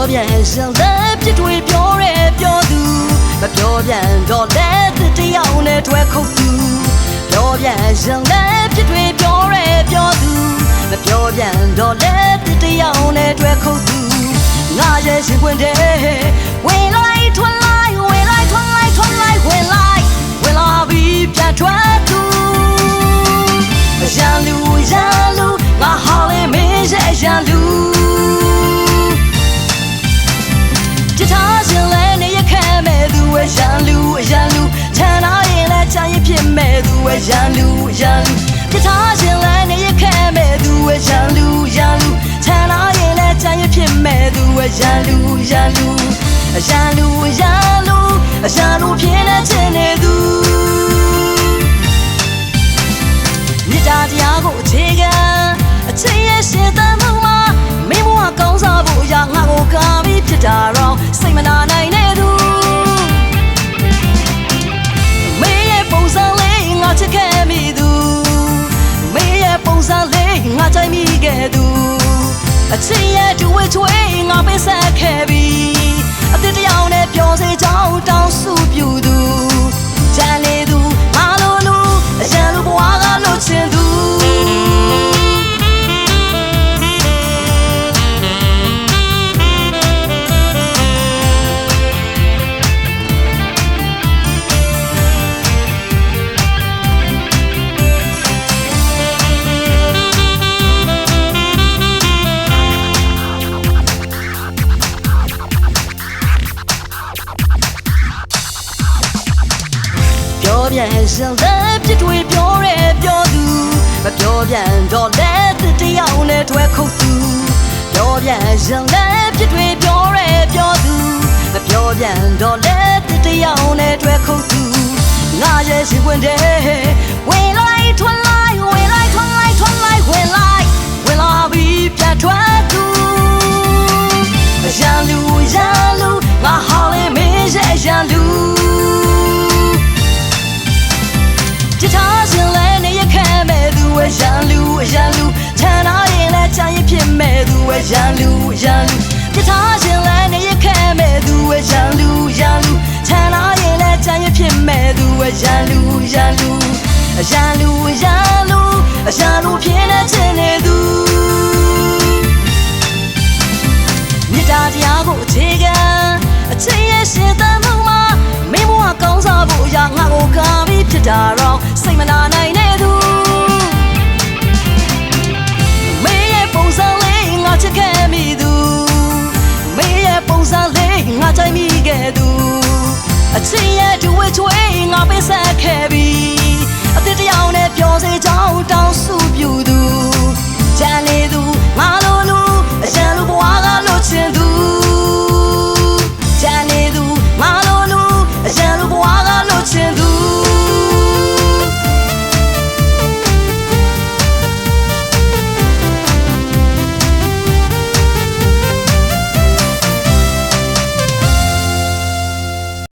ပြောပြန်ရှင်လည်းပြစ်တွေပြောရဲပြောသူမပြောပြန်တော့လည်းတယောက်နဲ့တွဲခုတ်သူပြောပြန်ရှင်လည်းပြစ်တွေပြောရဲပြောသူမပြောပြန်တော့လည်းတယောက်နဲ့တွဲခုတ်သူငါရဲ့ရှင်ခွင်တဲ့ဝင်လိုက်ထွန်းလိုက်ဝင်လိုက်ထွန်းလိုက်ထွန်းလိုက်ဝင်လိုက်ဝင်လာပြီးပြန်ထွက်သူရန်လူငါဟာလေမင်းရဲ့ရန်လူတထားရှင်လဲနေရခဲမဲ့သူရဲ့ရန်လူချမ်းသာရင်လဲချမ်းရင်ဖြစ်မဲ့သူရဲ့ရန်လူတထားရှင်လဲနေရခဲမဲ့သူရဲ့ရန်လူချမ်းသာရင်လဲချမ်းရင်ဖြစ်မဲ့သူရဲ့ရန်လူဖြစ်နေခြင်းနေသူမြစ်တာတရားကိုအခြေခံအချင်းရဲ့ရှင်သန်မှုမှာမင်းဘဝကောင်းစားဖို့ရာငါကိုကာပြီးဖြစ်တာတော့စိတ်မနာနိုင်တဲ့သူမင်းရဲ့ပုံစံလေးငါချစ်ခဲ့မိသူမင်းရဲ့ပုံစံလေးငါကြိုက်မိခဲ့သူအချင်းရဲ့ဒူဝဲချွေးငါပေးဆက်ခဲ့ပြီးအသစ်တရားနဲ့ပြောစေချောင်းတောင်းစုပြူသူချမ်းနေသူငါလိုလူအရန်လူဘဝကလို့ချင်သူပြောပြန်ရှင်လည်းပြစ်တွေပြောရဲပြောသူမပြောပြန်တော့လည်းတယောက်နဲ့တွဲခုတ်သူပြောပြန်ရှင်လည်းပြစ်တွေပြောရဲပြောသူမပြောပြန်တော့လည်းတယောက်နဲ့တွဲခုတ်သူငါရဲ့ရှင်ခွင်တဲ့ဝင်လိုက်ထွန်းလိုက်ဝင်လိုက်ထွန်းလိုက်ထွန်းလိုက်ဝင်လာပြီးပြန်ထွက်သူရန်လူငါဟာလေမင်းရဲ့ရန်လူတထားရှင်လဲနေရခဲမဲ့သူရဲ့ရန်လူချမ်းသာရင်လဲချမ်းရင်ဖြစ်မဲ့သူရဲ့ရန်လူတထားရှင်လဲနေရခဲမဲ့သူရဲ့ရန်လူချမ်းသာရင်လဲချမ်းရင်ဖြစ်မဲ့သူရဲ့ရန်လူဖြစ်နေခြင်းနေသူမြစ်တာတရားကိုအခြေခံအချင်းရဲ့ရှင်သန်မှုမှာမင်းဘဝကောင်းစားဖို့ရာငါကိုကာပြီးဖြစ်တာတော့စိတ်မနာနိုင်တဲ့သူမင်းရဲ့ပုံစံလေးငါချစ်ခဲ့မိသူမင်းရဲ့ပုံစံလေးငါကြိုက်မိခဲ့သူအချင်းရဲ့ဒူဝဲချွေ